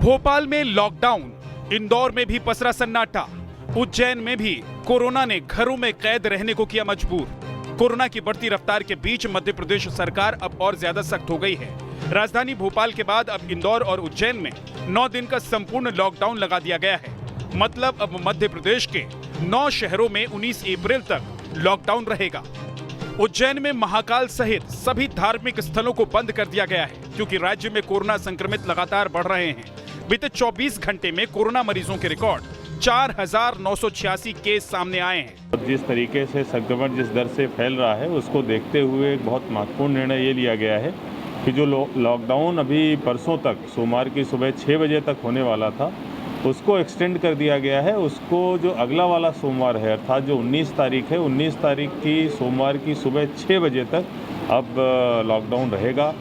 भोपाल में लॉकडाउन, इंदौर में भी पसरा सन्नाटा, उज्जैन में भी कोरोना ने घरों में कैद रहने को किया मजबूर। कोरोना की बढ़ती रफ्तार के बीच मध्य प्रदेश सरकार अब और ज्यादा सख्त हो गई है। राजधानी भोपाल के बाद अब इंदौर और उज्जैन में 9 दिन का संपूर्ण लॉकडाउन लगा दिया गया है। मतलब अब मध्य प्रदेश के 9 शहरों में 19 अप्रैल तक लॉकडाउन रहेगा। उज्जैन में महाकाल सहित सभी धार्मिक स्थलों को बंद कर दिया गया है क्योंकि राज्य में कोरोना संक्रमित लगातार बढ़ रहे हैं। बीते 24 घंटे में कोरोना मरीजों के रिकॉर्ड 4,986 केस सामने आए हैं। जिस तरीके से संक्रमण जिस दर से फैल रहा है उसको देखते हुए एक बहुत महत्वपूर्ण निर्णय ये लिया गया है कि जो लॉकडाउन अभी परसों तक सोमवार की सुबह 6 बजे तक होने वाला था उसको एक्सटेंड कर दिया गया है। उसको जो अगला वाला सोमवार है अर्थात जो 19 तारीख है 19 तारीख की सोमवार की सुबह 6 बजे तक अब लॉकडाउन रहेगा।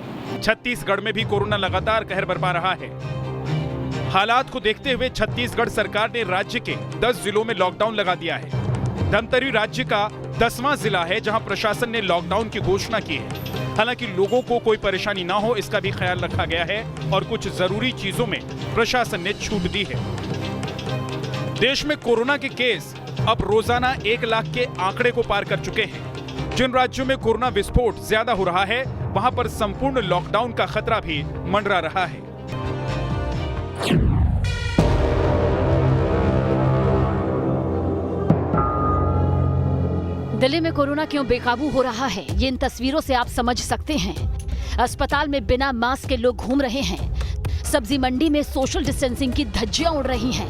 छत्तीसगढ़ में भी कोरोना लगातार कहर बरपा रहा है। हालात को देखते हुए छत्तीसगढ़ सरकार ने राज्य के 10 जिलों में लॉकडाउन लगा दिया है। धमतरी राज्य का 10वां जिला है जहां प्रशासन ने लॉकडाउन की घोषणा की है। हालांकि लोगों को कोई परेशानी ना हो इसका भी ख्याल रखा गया है और कुछ जरूरी चीजों में प्रशासन ने छूट दी है। देश में कोरोना के केस अब रोजाना 1 लाख के आंकड़े को पार कर चुके हैं। जिन राज्यों में कोरोना विस्फोट ज्यादा हो रहा है वहां पर संपूर्ण लॉकडाउन का खतरा भी मंडरा रहा है। दिल्ली में कोरोना क्यों बेकाबू हो रहा है ये इन तस्वीरों से आप समझ सकते हैं। अस्पताल में बिना मास्क के लोग घूम रहे हैं। सब्जी मंडी में सोशल डिस्टेंसिंग की धज्जियां उड़ रही हैं।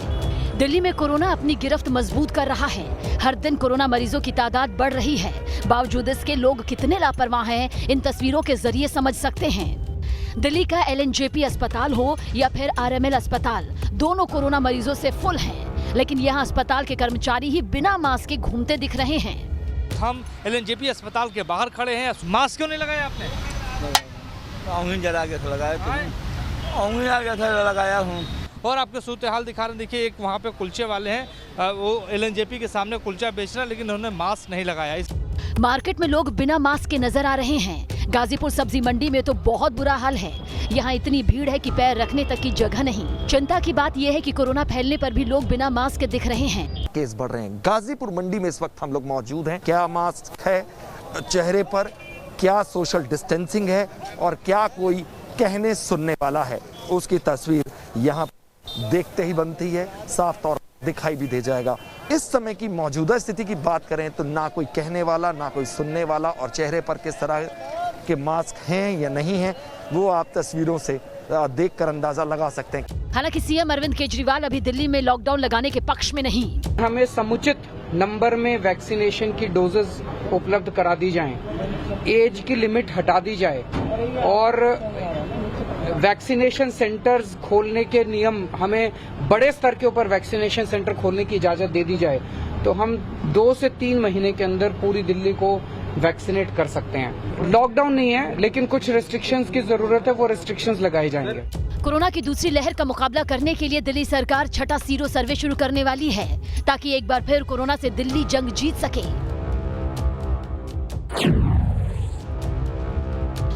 दिल्ली में कोरोना अपनी गिरफ्त मजबूत कर रहा है। हर दिन कोरोना मरीजों की तादाद बढ़ रही है। बावजूद इसके लोग कितने लापरवाह हैं इन तस्वीरों के जरिए समझ सकते हैं। दिल्ली का LNJP अस्पताल हो या फिर RML अस्पताल, दोनों कोरोना मरीजों से फुल हैं। लेकिन यहाँ अस्पताल के कर्मचारी ही बिना मास्क के घूमते दिख रहे हैं। हम LNJP अस्पताल के बाहर खड़े हैं। मास्क क्यों नहीं लगाया आपने? जला के लगाया हूँ। और आपके सूरत हाल दिखा रहे हैं। देखिए एक वहाँ पे कुलचे वाले हैं, वो LNJP के सामने कुलचा बेच रहा है लेकिन उन्होंने मास्क नहीं लगाया। मार्केट में लोग बिना मास्क के नजर आ रहे हैं। गाजीपुर सब्जी मंडी में तो बहुत बुरा हाल है। यहाँ इतनी भीड़ है कि पैर रखने तक की जगह नहीं। चिंता की बात यह है कि कोरोना फैलने पर भी लोग बिना मास्क के दिख रहे हैं। केस बढ़ रहे हैं। गाजीपुर मंडी में इस वक्त हम लोग मौजूद हैं। क्या मास्क है चेहरे पर, क्या सोशल डिस्टेंसिंग है और क्या कोई कहने सुनने वाला है, उसकी तस्वीर यहाँ देखते ही बनती है, साफ तौर दिखाई भी दे जाएगा। इस समय की मौजूदा स्थिति की बात करें तो ना कोई कहने वाला ना कोई सुनने वाला, और चेहरे पर किस तरह के मास्क हैं या नहीं हैं वो आप तस्वीरों से देखकर अंदाजा लगा सकते हैं। हालांकि CM अरविंद केजरीवाल अभी दिल्ली में लॉकडाउन लगाने के पक्ष में नहीं। हमें समुचित नंबर में वैक्सीनेशन की डोजेस उपलब्ध करा दी जाएं, एज की लिमिट हटा दी जाए और वैक्सीनेशन सेंटर्स खोलने के नियम, हमें बड़े स्तर के ऊपर वैक्सीनेशन सेंटर खोलने की इजाजत दे दी जाए तो हम 2 से 3 महीने के अंदर पूरी दिल्ली को वैक्सीनेट कर सकते हैं। लॉकडाउन नहीं है लेकिन कुछ रेस्ट्रिक्शंस की जरूरत है, वो रेस्ट्रिक्शंस लगाए जाएंगे। कोरोना की दूसरी लहर का मुकाबला करने के लिए दिल्ली सरकार छठा सीरो सर्वे शुरू करने वाली है ताकि एक बार फिर कोरोना से दिल्ली जंग जीत सके।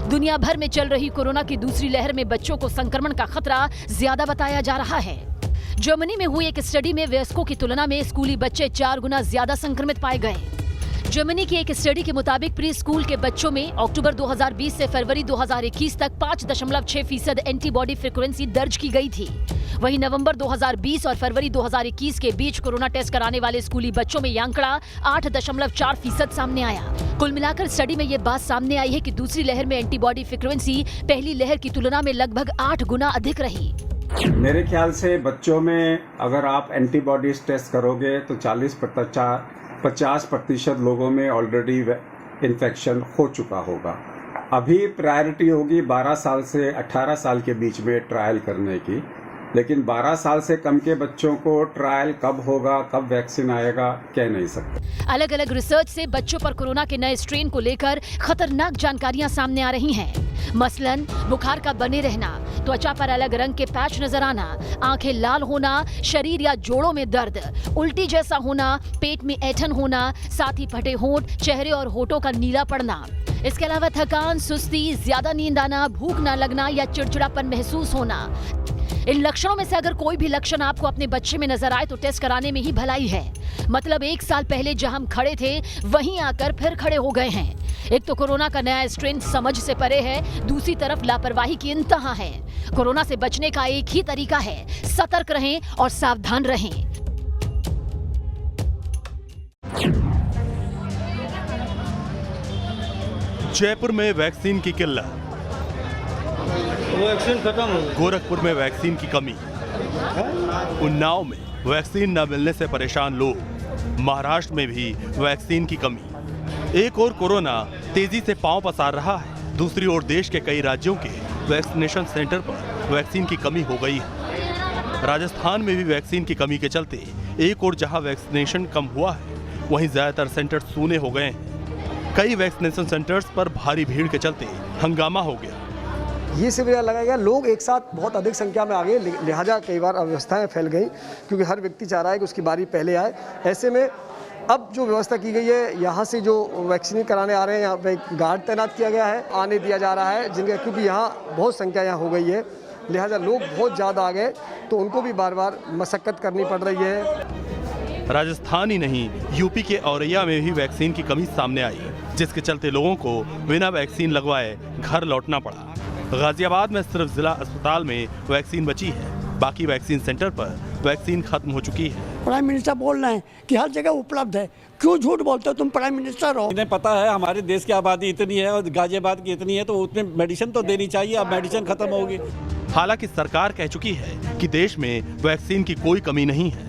दुनिया भर में चल रही कोरोना की दूसरी लहर में बच्चों को संक्रमण का खतरा ज्यादा बताया जा रहा है। जर्मनी में हुई एक स्टडी में वयस्कों की तुलना में स्कूली बच्चे 4 गुना ज्यादा संक्रमित पाए गए। जर्मनी की एक स्टडी के मुताबिक प्री स्कूल के बच्चों में अक्टूबर 2020 से फरवरी 2021 तक 5.6% एंटीबॉडी फ्रीक्वेंसी दर्ज की गई थी। वहीं नवंबर 2020 और फरवरी 2021 के बीच कोरोना टेस्ट कराने वाले स्कूली बच्चों में ये आंकड़ा 8.4% सामने आया। कुल मिलाकर स्टडी में ये बात सामने आई है कि दूसरी लहर में एंटीबॉडी फ्रीक्वेंसी पहली लहर की तुलना में लगभग 8 गुना अधिक रही। मेरे ख्याल से बच्चों में अगर आप एंटीबॉडीज टेस्ट करोगे तो 50% लोगों में ऑलरेडी इन्फेक्शन हो चुका होगा। अभी प्रायोरिटी होगी 12 साल से 18 साल के बीच में ट्रायल करने की, लेकिन 12 साल से कम के बच्चों को ट्रायल कब होगा, कब वैक्सीन आएगा, कह नहीं सकते। अलग अलग रिसर्च से बच्चों पर कोरोना के नए स्ट्रेन को लेकर खतरनाक जानकारियां सामने आ रही हैं। मसलन बुखार का बने रहना, त्वचा पर अलग रंग के पैच नजर आना, आंखें लाल होना, शरीर या जोड़ों में दर्द, उल्टी जैसा होना, पेट में ऐंठन होना, साथ ही फटे होंठ, चेहरे और होठों का नीला पड़ना। इसके अलावा थकान, सुस्ती, ज्यादा नींद आना, भूख न लगना या चिड़चिड़ापन महसूस होना। इन लक्षणों में से अगर कोई भी लक्षण आपको अपने बच्चे में नजर आए तो टेस्ट कराने में ही भलाई है। मतलब 1 साल पहले जहां हम खड़े थे वहीं आकर फिर खड़े हो गए हैं। एक तो कोरोना का नया स्ट्रेन समझ से परे है, दूसरी तरफ लापरवाही की इंतहा है। कोरोना से बचने का एक ही तरीका है, सतर्क रहें और सावधान रहें। जयपुर में वैक्सीन की किल्लत, वैक्सीन खत्म हो गई। गोरखपुर में वैक्सीन की कमी, उन्नाव में वैक्सीन न मिलने से परेशान लोग, महाराष्ट्र में भी वैक्सीन की कमी। एक और कोरोना तेजी से पांव पसार रहा है, दूसरी ओर देश के कई राज्यों के वैक्सीनेशन सेंटर पर वैक्सीन की कमी हो गई है। राजस्थान में भी वैक्सीन की कमी के चलते एक और जहां वैक्सीनेशन कम हुआ है, वहीं ज्यादातर सेंटर सूने हो गए हैं। कई वैक्सीनेशन सेंटर्स पर भारी भीड़ के चलते हंगामा हो गया। ये शिविर लगाया गया, लोग एक साथ बहुत अधिक संख्या में आ गए, लिहाजा कई बार अव्यवस्थाएं फैल गई क्योंकि हर व्यक्ति चाह रहा है कि उसकी बारी पहले आए। ऐसे में अब जो व्यवस्था की गई है, यहाँ से जो वैक्सीन कराने आ रहे हैं, यहाँ पे गार्ड तैनात किया गया है, आने दिया जा रहा है जिनके, क्योंकि यहाँ बहुत संख्या यहाँ हो गई है, लिहाजा लोग बहुत ज़्यादा आ गए तो उनको भी बार बार मशक्कत करनी पड़ रही है। राजस्थान ही नहीं, यूपी के औरैया में भी वैक्सीन की कमी सामने आई, जिसके चलते लोगों को बिना वैक्सीन लगवाए घर लौटना पड़ा। गाजियाबाद में सिर्फ जिला अस्पताल में वैक्सीन बची है, बाकी वैक्सीन सेंटर पर वैक्सीन खत्म हो चुकी है। प्राइम मिनिस्टर बोल रहे हैं कि हर जगह उपलब्ध है, क्यों झूठ बोलते हो तुम? प्राइम मिनिस्टर हो। इन्हें पता है हमारे देश की आबादी इतनी है और गाजियाबाद की इतनी है, तो उतने मेडिसिन तो देनी चाहिए। अब मेडिसिन खत्म होगी। हालांकि सरकार कह चुकी है कि देश में वैक्सीन की कोई कमी नहीं है।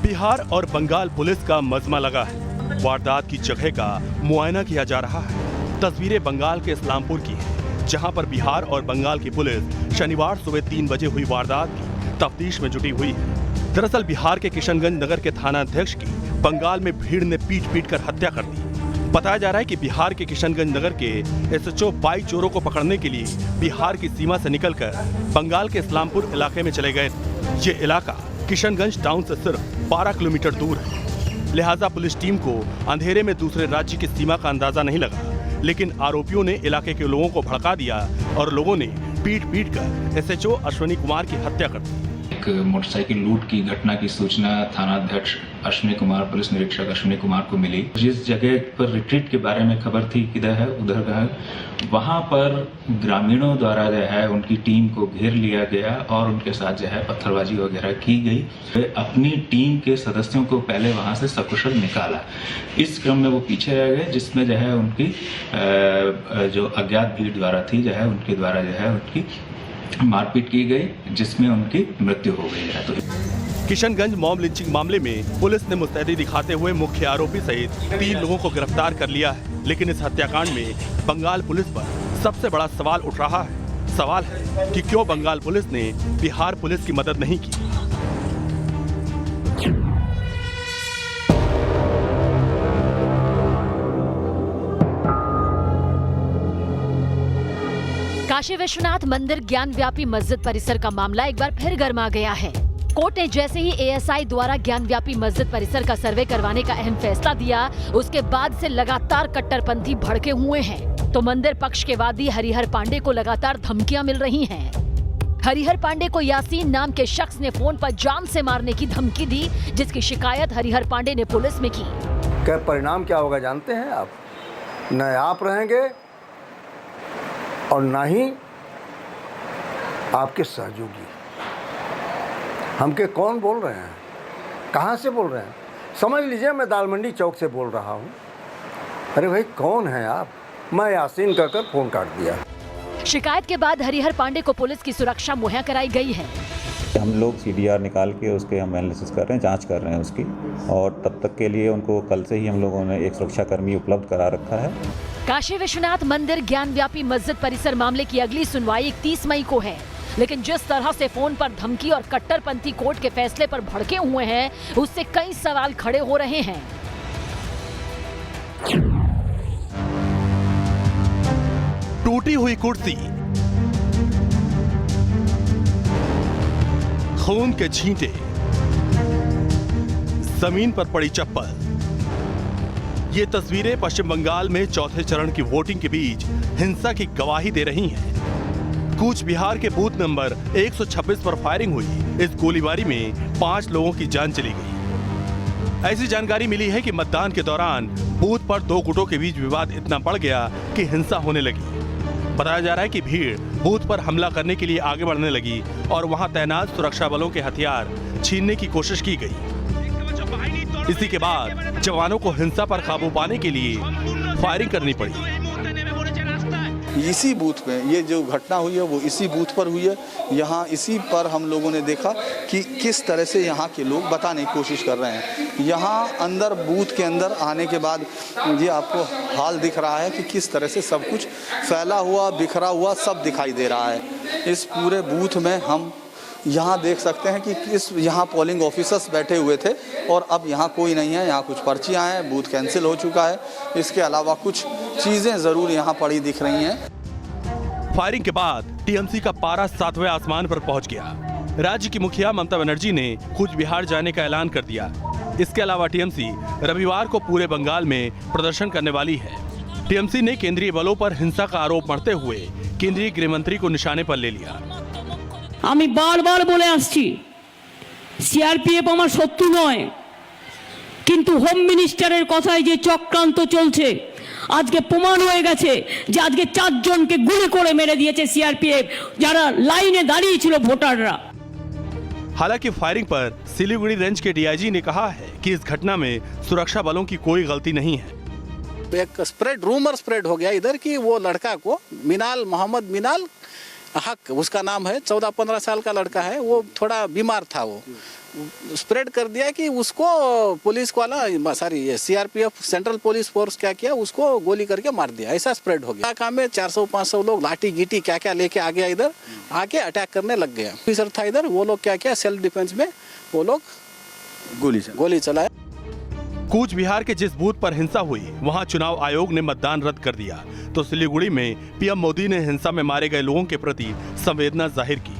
बिहार और बंगाल पुलिस का मजमा लगा है, वारदात की जगह का मुआयना किया जा रहा है। तस्वीरें बंगाल के इस्लामपुर की हैं, जहां पर बिहार और बंगाल की पुलिस शनिवार सुबह 3 बजे हुई वारदात की तफ्तीश में जुटी हुई है। दरअसल बिहार के किशनगंज नगर के थाना अध्यक्ष की बंगाल में भीड़ ने पीट कर हत्या कर दी। बताया जा रहा है कि बिहार के किशनगंज नगर के एसएचओ 22 चोरों को पकड़ने के लिए बिहार की सीमा से निकलकर बंगाल के इस्लामपुर इलाके में चले गए। ये इलाका किशनगंज टाउन से सिर्फ 12 किलोमीटर दूर है, लिहाजा पुलिस टीम को अंधेरे में दूसरे राज्य की सीमा का अंदाजा नहीं लगा। लेकिन आरोपियों ने इलाके के लोगों को भड़का दिया और लोगों ने पीट कर एसएचओ अश्विनी कुमार की हत्या कर दी। एक मोटरसाइकिल लूट की घटना की सूचना थाना अध्यक्ष अश्विनी कुमार, पुलिस निरीक्षक अश्विनी कुमार को मिली। जिस जगह पर रिट्रीट के बारे में खबर थी किधर है उधर का है, वहां पर ग्रामीणों द्वारा जो है उनकी टीम को घेर लिया गया और उनके साथ जो है पत्थरबाजी वगैरह की गई। अपनी टीम के सदस्यों को पहले वहां से सकुशल निकाला। इस क्रम में वो पीछे रह गए, जिसमें जो है उनकी जो अज्ञात भीड़ द्वारा थी जो है उनके द्वारा जो है उनकी मारपीट की गई, जिसमें उनकी मृत्यु हो गई है। तो किशनगंज मॉब लिंचिंग मामले में पुलिस ने मुस्तैदी दिखाते हुए मुख्य आरोपी सहित 3 लोगों को गिरफ्तार कर लिया है। लेकिन इस हत्याकांड में बंगाल पुलिस पर सबसे बड़ा सवाल उठ रहा है। सवाल है कि क्यों बंगाल पुलिस ने बिहार पुलिस की मदद नहीं की। काशी विश्वनाथ मंदिर ज्ञान व्यापी मस्जिद परिसर का मामला एक बार फिर गर्मा गया है। कोर्ट ने जैसे ही एएसआई द्वारा ज्ञान व्यापी मस्जिद परिसर का सर्वे करवाने का अहम फैसला दिया, उसके बाद से लगातार कट्टरपंथी भड़के हुए हैं। तो मंदिर पक्ष के वादी हरिहर पांडे को लगातार धमकियां मिल रही हैं। हरिहर पांडे को यासीन नाम के शख्स ने फोन पर जान से मारने की धमकी दी, जिसकी शिकायत हरिहर पांडे ने पुलिस में की। क्या परिणाम क्या होगा जानते हैं आप? न आप रहेंगे और ना ही आपके सहयोगी। हम के कौन बोल रहे हैं, कहाँ से बोल रहे हैं? समझ लीजिए मैं दाल मंडी चौक से बोल रहा हूँ। अरे भाई कौन है आप? मैं यासीन कहकर फोन काट दिया। शिकायत के बाद हरिहर पांडे को पुलिस की सुरक्षा मुहैया कराई गई है। हम लोग सीडीआर निकाल के उसके हम एनालिसिस कर रहे हैं, जांच कर रहे हैं उसकी, और तब तक के लिए उनको कल से ही हम लोगों ने एक सुरक्षाकर्मी उपलब्ध करा रखा है। काशी विश्वनाथ मंदिर ज्ञान व्यापी मस्जिद परिसर मामले की अगली सुनवाई 31 मई को है। लेकिन जिस तरह से फोन पर धमकी और कट्टरपंथी कोर्ट के फैसले पर भड़के हुए हैं, उससे कई सवाल खड़े हो रहे हैं। टूटी हुई कुर्सी, खून के छींटे, जमीन पर पड़ी चप्पल, ये तस्वीरें पश्चिम बंगाल में चौथे चरण की वोटिंग के बीच हिंसा की गवाही दे रही हैं। कूच बिहार के बूथ नंबर 126 पर फायरिंग हुई। इस गोलीबारी में 5 लोगों की जान चली गई। ऐसी जानकारी मिली है कि मतदान के दौरान बूथ पर 2 गुटों के बीच विवाद इतना बढ़ गया कि हिंसा होने लगी। बताया जा रहा है कि भीड़ बूथ पर हमला करने के लिए आगे बढ़ने लगी और वहां तैनात सुरक्षा बलों के हथियार छीनने की कोशिश की गई। इसी के बाद जवानों को हिंसा पर काबू पाने के लिए फायरिंग करनी पड़ी। इसी बूथ पे ये जो घटना हुई है वो इसी बूथ पर हुई है। यहाँ इसी पर हम लोगों ने देखा कि किस तरह से यहाँ के लोग बताने की कोशिश कर रहे हैं। यहाँ अंदर बूथ के अंदर आने के बाद ये आपको हाल दिख रहा है कि किस तरह से सब कुछ फैला हुआ बिखरा हुआ सब दिखाई दे रहा है। इस पूरे बूथ में हम यहाँ देख सकते हैं कि यहाँ पोलिंग ऑफिसर्स बैठे हुए थे और अब यहाँ कोई नहीं है। यहाँ कुछ पर्चियाँ हैं, बूथ कैंसिल हो चुका है। इसके अलावा कुछ चीज़ें ज़रूर यहाँ पड़ी दिख रही हैं। फायरिंग के बाद टीएमसी का पारा 7वें आसमान पर पहुंच गया। राज्य की मुखिया ममता बनर्जी ने कूच बिहार जाने का ऐलान कर दिया। इसके अलावा टीएमसी रविवार को पूरे बंगाल में प्रदर्शन करने वाली है। टीएमसी ने केंद्रीय बलों पर हिंसा का आरोप मढ़ते हुए केंद्रीय गृह मंत्री को निशाने पर ले लिया। আমি বারবার বলে আসছি সিআরপিএফ আমার শত্রু নয়, কিন্তু হোম মিনিস্টারের কথায় যে চক্রান্ত চলছে আজকে প্রমাণ হয়ে গেছে যে আজকে 4 জনকে গুলি করে মেরে দিয়েছে সিআরপিএফ যারা লাইনে দাঁড়িয়ে ছিল ভোটাররা। हालांकि फायरिंग पर सिलीगुड़ी रेंज के डीआईजी ने कहा है कि इस घटना में सुरक्षा बलों की कोई गलती नहीं है। एक रूमर स्प्रेड हो गया इधर कि वो लड़का को मोहम्मद मिनाल हक उसका नाम है, 14-15 साल का लड़का है, वो थोड़ा बीमार था। वो स्प्रेड कर दिया कि उसको पुलिस वाला सीआरपीएफ सेंट्रल पुलिस फोर्स क्या किया, उसको गोली करके मार दिया। ऐसा स्प्रेड हो गया। काम में 400-500 लोग लाठी गीटी क्या क्या लेके आ गया, इधर आके अटैक करने लग गया। ऑफिसर था इधर, वो लोग क्या किया, सेल्फ डिफेंस में वो लोग गोली चलाया। कूच बिहार के जिस बूथ पर हिंसा हुई वहां चुनाव आयोग ने मतदान रद्द कर दिया, तो सिलीगुड़ी में पीएम मोदी ने हिंसा में मारे गए लोगों के प्रति संवेदना जाहिर की।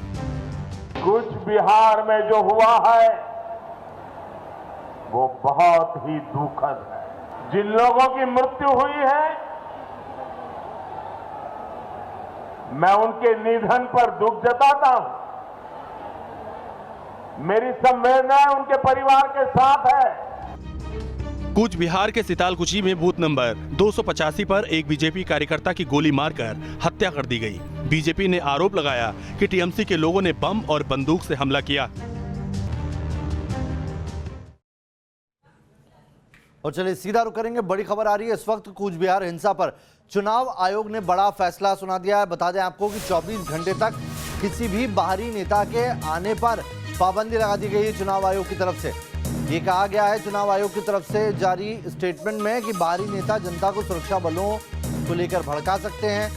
कूच बिहार में जो हुआ है वो बहुत ही दुखद है। जिन लोगों की मृत्यु हुई है मैं उनके निधन पर दुख जताता हूं। मेरी संवेदना उनके परिवार के साथ है। कूच बिहार के सितालकुची में बूथ नंबर 285 पर एक बीजेपी कार्यकर्ता की गोली मारकर हत्या कर दी गई। बीजेपी ने आरोप लगाया कि टीएमसी के लोगों ने बम और बंदूक से हमला किया। और चलिए सीधा रुक करेंगे, बड़ी खबर आ रही है इस वक्त कूच बिहार हिंसा पर। चुनाव आयोग ने बड़ा फैसला सुना दिया है। बता दें आपको कि 24 घंटे तक किसी भी बाहरी नेता के आने पर पाबंदी लगा दी गई है चुनाव आयोग की तरफ से। ये कहा गया है चुनाव आयोग की तरफ से जारी स्टेटमेंट में कि बाहरी नेता जनता को सुरक्षा बलों को लेकर भड़का सकते हैं।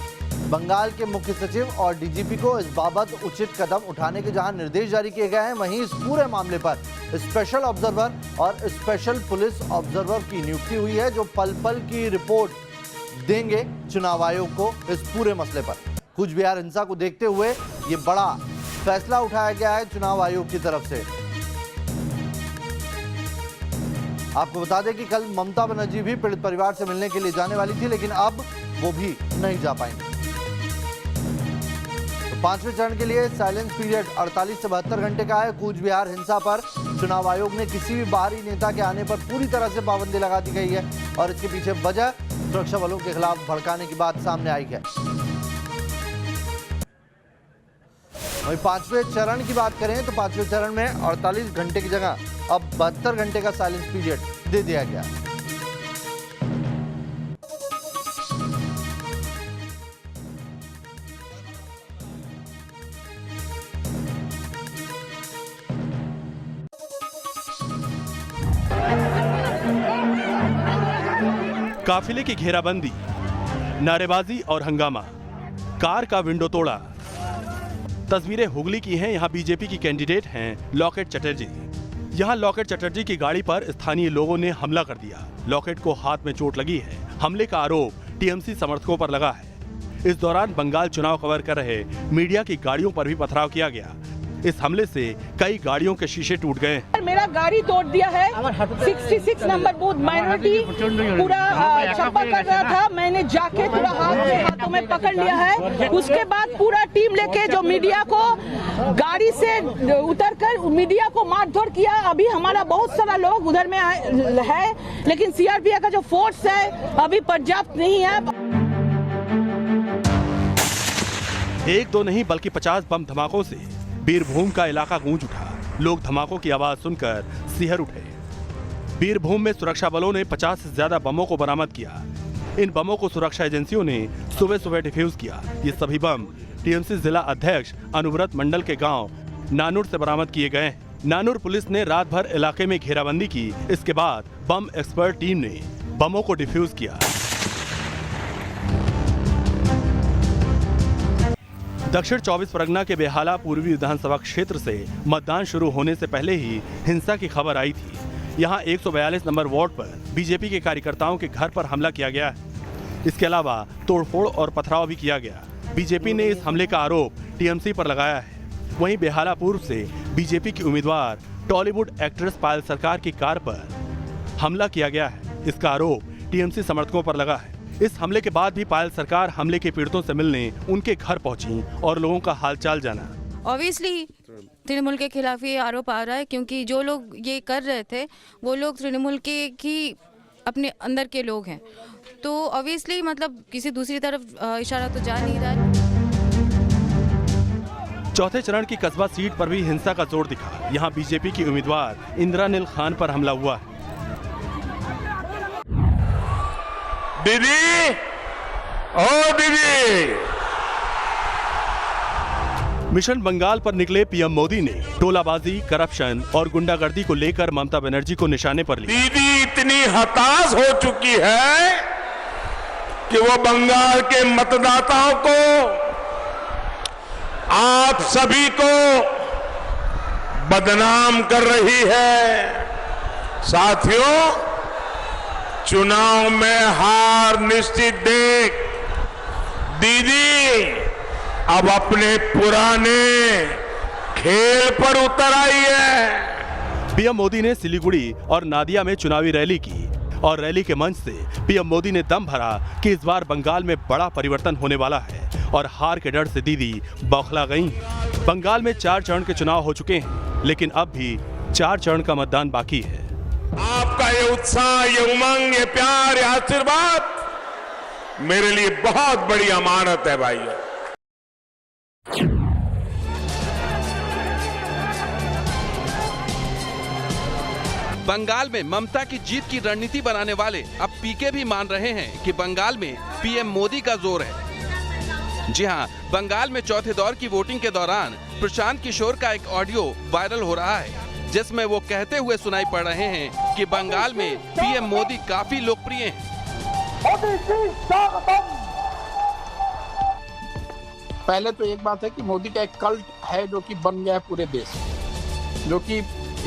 बंगाल के मुख्य सचिव और डीजीपी को इस बाबत उचित कदम उठाने के जहां निर्देश जारी किए गए हैं, वहीं इस पूरे मामले पर स्पेशल ऑब्जर्वर और स्पेशल पुलिस ऑब्जर्वर की नियुक्ति हुई है जो पल पल की रिपोर्ट देंगे चुनाव आयोग को इस पूरे मसले पर। कूच बिहार हिंसा को देखते हुए ये बड़ा फैसला उठाया गया है चुनाव आयोग की तरफ से। आपको बता दें कि कल ममता बनर्जी भी पीड़ित परिवार से मिलने के लिए जाने वाली थी, लेकिन अब वो भी नहीं जा पाएंगे। तो 5वें चरण के लिए साइलेंस पीरियड 48 से 72 घंटे का है। कूच बिहार हिंसा पर चुनाव आयोग ने किसी भी बाहरी नेता के आने पर पूरी तरह से पाबंदी लगा दी गई है और इसके पीछे वजह सुरक्षा बलों के खिलाफ भड़काने की बात सामने आई है। वहीं 5वें चरण की बात करें तो 5वें चरण में 48 घंटे की जगह अब 72 घंटे का साइलेंस पीरियड दे दिया गया। काफिले की घेराबंदी, नारेबाजी और हंगामा, कार का विंडो तोड़ा। तस्वीरें हुगली की हैं। यहाँ बीजेपी की कैंडिडेट हैं लॉकेट चटर्जी। यहाँ लॉकेट चटर्जी की गाड़ी पर स्थानीय लोगों ने हमला कर दिया। लॉकेट को हाथ में चोट लगी है। हमले का आरोप टीएमसी समर्थकों पर लगा है। इस दौरान बंगाल चुनाव कवर कर रहे मीडिया की गाड़ियों पर भी पथराव किया गया। इस हमले से कई गाड़ियों के शीशे टूट गए। मेरा पूरा गाड़ी तोड़ दिया है। 66 नंबर बूथ माइनॉरिटी पूरा चप्पा कर रहा था, मैंने जाके पूरा हाथों में पकड़ लिया है। उसके बाद पूरा टीम लेके जो मीडिया को गाड़ी से उतरकर मीडिया को मारधोड़ किया। अभी हमारा बहुत सारा लोग उधर में है, लेकिन सीआरपीएफ का जो फोर्स है अभी पर्याप्त नहीं है। एक दो नहीं बल्कि 50 बम धमाकों से बीरभूम का इलाका गूंज उठा। लोग धमाकों की आवाज सुनकर सिहर उठे। बीरभूम में सुरक्षा बलों ने 50 से ज्यादा बमों को बरामद किया। इन बमों को सुरक्षा एजेंसियों ने सुबह सुबह डिफ्यूज किया। ये सभी बम टीएमसी जिला अध्यक्ष अनुव्रत मंडल के गांव नानुर से बरामद किए गए। नानुर पुलिस ने रात भर इलाके में घेराबंदी की। इसके बाद बम एक्सपर्ट टीम ने बमों को डिफ्यूज किया। दक्षिण 24 परगना के बेहाला पूर्वी विधानसभा क्षेत्र से मतदान शुरू होने से पहले ही हिंसा की खबर आई थी। यहां 142 नंबर वार्ड पर बीजेपी के कार्यकर्ताओं के घर पर हमला किया गया है। इसके अलावा तोड़फोड़ और पथराव भी किया गया। बीजेपी ने इस हमले का आरोप टीएमसी पर लगाया है। वहीं बेहाला पूर्व से बीजेपी की उम्मीदवार टॉलीवुड एक्ट्रेस पायल सरकार की कार पर हमला किया गया है। इसका आरोप टीएमसी समर्थकों पर लगा है। इस हमले के बाद भी पायल सरकार हमले के पीड़ितों से मिलने उनके घर पहुंची और लोगों का हालचाल जाना। ऑब्वियसली तृणमूल के खिलाफ ये आरोप आ रहा है, क्योंकि जो लोग ये कर रहे थे वो लोग तृणमूल के ही अपने अंदर के लोग हैं। तो ऑब्वियसली मतलब किसी दूसरी तरफ इशारा तो जा नहीं रहा है। चौथे चरण की कस्बा सीट पर भी हिंसा का जोर दिखा। यहां बीजेपी की उम्मीदवार इंद्रानील खान पर हमला हुआ है। दीदी, ओ दीदी। मिशन बंगाल पर निकले पीएम मोदी ने टोलाबाजी, करप्शन और गुंडागर्दी को लेकर ममता बनर्जी को निशाने पर लिया। दीदी इतनी हताश हो चुकी है कि वो बंगाल के मतदाताओं को, आप सभी को बदनाम कर रही है। साथियों, चुनाव में हार निश्चित देख दीदी अब अपने पुराने खेल पर उतर आई है। पीएम मोदी ने सिलीगुड़ी और नादिया में चुनावी रैली की और रैली के मंच से पीएम मोदी ने दम भरा कि इस बार बंगाल में बड़ा परिवर्तन होने वाला है और हार के डर से दीदी बौखला गई। बंगाल में 4 चरण के चुनाव हो चुके हैं, लेकिन अब भी 4 चरण का मतदान बाकी है। आपका ये उत्साह, ये उमंग, ये प्यार, ये आशीर्वाद मेरे लिए बहुत बड़ी अमानत है भाई। बंगाल में ममता की जीत की रणनीति बनाने वाले अब पीके भी मान रहे हैं कि बंगाल में पीएम मोदी का जोर है। जी हां, बंगाल में चौथे दौर की वोटिंग के दौरान प्रशांत किशोर का एक ऑडियो वायरल हो रहा है, जिसमें वो कहते हुए सुनाई पड़ रहे हैं कि बंगाल में पीएम मोदी काफी लोकप्रिय हैं। पहले तो एक बात है कि मोदी का एक कल्ट है जो कि बन गया है पूरे देश में, जो कि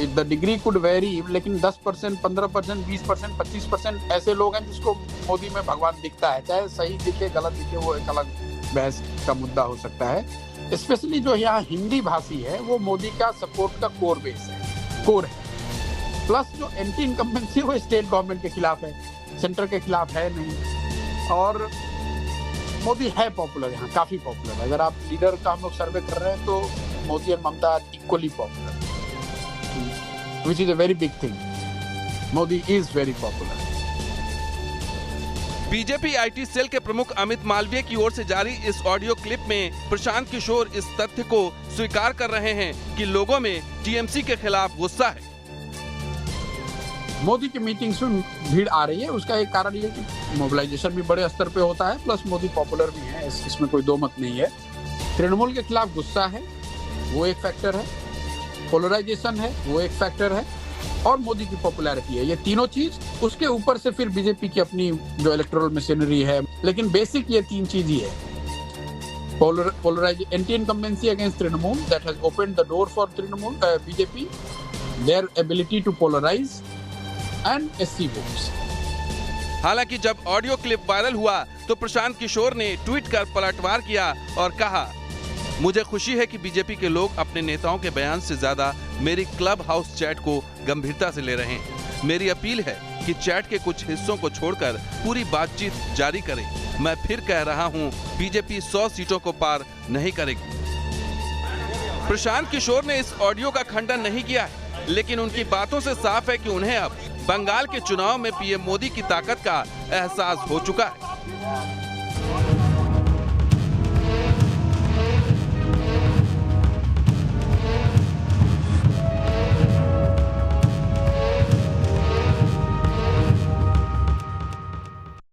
द डिग्री कुड वेरी, लेकिन 10%, 15%, 20%, 25% ऐसे लोग हैं जिसको मोदी में भगवान दिखता है। चाहे सही दिखे गलत दिखे वो एक अलग बहस का मुद्दा हो सकता है। स्पेशली जो यहाँ हिंदी भाषी है वो मोदी का सपोर्ट का कोर बेस है, कोर है। प्लस जो एंटी इनकम्बेंसी वो स्टेट गवर्नमेंट के खिलाफ है, सेंटर के खिलाफ है नहीं। और मोदी है पॉपुलर, यहाँ काफी पॉपुलर। अगर आप लीडर का हम लोग सर्वे कर रहे हैं तो मोदी और Mamata equally popular, which is a very big thing. Modi is very popular. BJP IT cell के प्रमुख अमित मालवीय की ओर से जारी इस ऑडियो क्लिप में प्रशांत किशोर इस तथ्य को स्वीकार कर रहे हैं कि लोगों में टीएमसी के खिलाफ गुस्सा है। मोदी की मीटिंग्स में भीड़ आ रही है, उसका एक कारण ये कि मोबिलाइजेशन भी बड़े स्तर पे होता है, प्लस मोदी पॉपुलर भी है, इसमें कोई दो मत नहीं है। तृणमूल के खिलाफ गुस्सा है, वो एक फैक्टर है। पोलराइजेशन है, वो एक फैक्टर है। और मोदी की पॉपुलैरिटी है, ये तीनों चीज। उसके ऊपर से फिर बीजेपी की अपनी जो इलेक्टोरल मशीनरी है, लेकिन बेसिक ये 3 चीज ही है। Polarise, anti incumbency against Trinamool, that has opened the door for Trinamool BJP, their ability to polarise and SC votes. हालांकि जब ऑडियो क्लिप वायरल हुआ तो प्रशांत किशोर ने ट्वीट कर पलटवार किया और कहा, मुझे खुशी है कि बीजेपी के लोग अपने नेताओं के बयान से ज्यादा मेरी क्लब हाउस चैट को गंभीरता से ले रहे हैं। मेरी अपील है कि चैट के कुछ हिस्सों को छोड़कर पूरी बातचीत जारी करें। मैं फिर कह रहा हूं, बीजेपी 100 सीटों को पार नहीं करेगी। प्रशांत किशोर ने इस ऑडियो का खंडन नहीं किया है, लेकिन उनकी बातों से साफ है कि उन्हें अब बंगाल के चुनाव में पीएम मोदी की ताकत का एहसास हो चुका है।